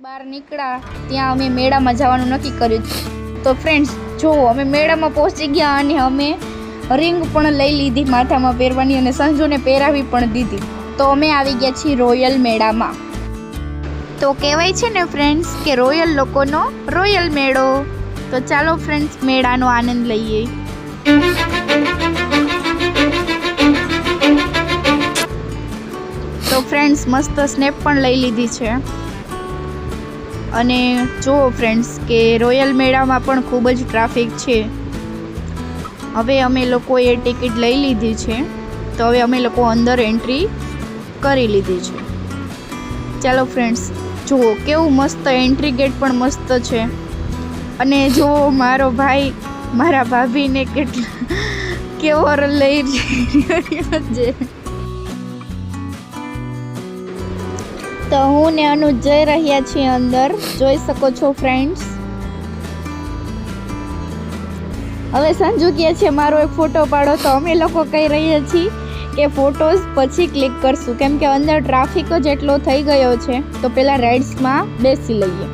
બહાર નીકળ્યા ત્યાં અમે મેળામાં જવાનું નક્કી કર્યું. તો ફ્રેન્ડ્સ જો અમે મેળામાં પહોંચી ગયા અને અમે રિંગ પણ લઈ લીધી માથામાં પહેરવાની અને સંજુને પહેરાવી પણ દીધી. તો અમે આવી ગયા છીએ રોયલ મેળામાં. તો કહેવાય છે ને ફ્રેન્ડ્સ કે રોયલ લોકોનો રોયલ મેળો. તો ચાલો ફ્રેન્ડ્સ મેળાનો આનંદ લઈએ. તો ફ્રેન્ડ્સ મસ્ત સ્નેપ પણ લઈ લીધી છે. અને જુઓ ફ્રેન્ડ્સ કે રોયલ મેળામાં પણ ખૂબ જ ટ્રાફિક છે. હવે અમે લોકોએ ટિકિટ લઈ લીધી છે તો હવે અમે લોકો અંદર એન્ટ્રી કરી લીધી છે. ચાલો ફ્રેન્ડ્સ જુઓ કેવું મસ્ત એન્ટ્રી ગેટ પણ મસ્ત છે. અને જુઓ મારો ભાઈ મારા ભાભીને કેવો લઈ રહ્યો છે. તો હું ને અનુજ જઈ રહ્યા છીએ અંદર, જોઈ શકો છો ફ્રેન્ડ્સ. હવે સંજુ કહે છે મારો એક ફોટો પાડો, તો અમે લોકો કહી રહ્યા છીએ કે ફોટોઝ પછી ક્લિક કરશું કેમ કે અંદર ટ્રાફિક જ એટલો થઈ ગયો છે. તો પહેલાં રાઇડ્સમાં બેસી લઈએ.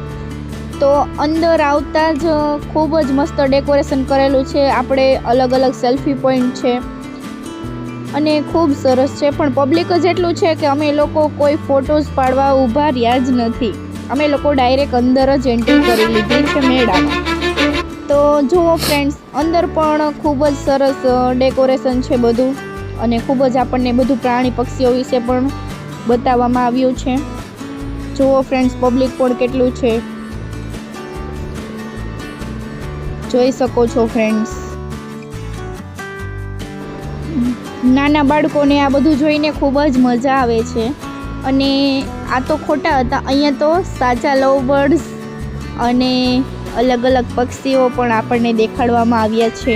તો અંદર આવતા જ ખૂબ જ મસ્ત ડેકોરેશન કરેલું છે. આપણે અલગ અલગ સેલ્ફી પોઈન્ટ છે અને ખૂબ સરસ છે. પણ પબ્લિક જ એટલું છે કે અમે લોકો કોઈ ફોટોઝ પાડવા ઊભા રહ્યા જ નથી. અમે લોકો ડાયરેક્ટ અંદર જ એન્ટ્રી કરી લીધી છે મેળામાં. તો જુઓ ફ્રેન્ડ્સ અંદર પણ ખૂબ જ સરસ ડેકોરેશન છે બધું, અને ખૂબ જ આપણને બધું પ્રાણી પક્ષીઓ વિશે પણ બતાવવામાં આવ્યું છે. જુઓ ફ્રેન્ડ્સ પબ્લિક પણ કેટલું છે, જોઈ શકો છો ફ્રેન્ડ્સ. નાના બાળકોને આ બધું જોઈને ખૂબ જ મજા આવે છે. અને આ તો ખોટા હતા, અહીંયા તો સાચા લવ બર્ડ્સ અને અલગ અલગ પક્ષીઓ પણ આપણને દેખાડવામાં આવ્યા છે.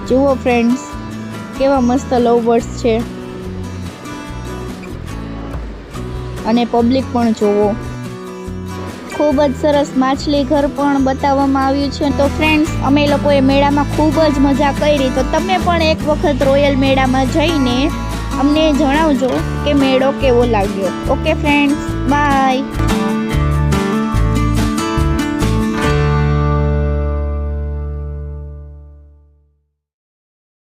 જુઓ ફ્રેન્ડ્સ કેવા મસ્ત લવ બર્ડ્સ છે. અને પબ્લિક પણ જુઓ, ખૂબ જ સરસ માછલી ઘર પણ બતાવવામાં આવ્યું છે. તો ફ્રેન્ડ્સ અમે લોકોએ મેળામાં ખૂબ જ મજા કરી. તો તમે પણ એક વખત રોયલ મેળામાં જઈને અમને જણાવજો કે મેળો કેવો લાગ્યો. Okay friends, by.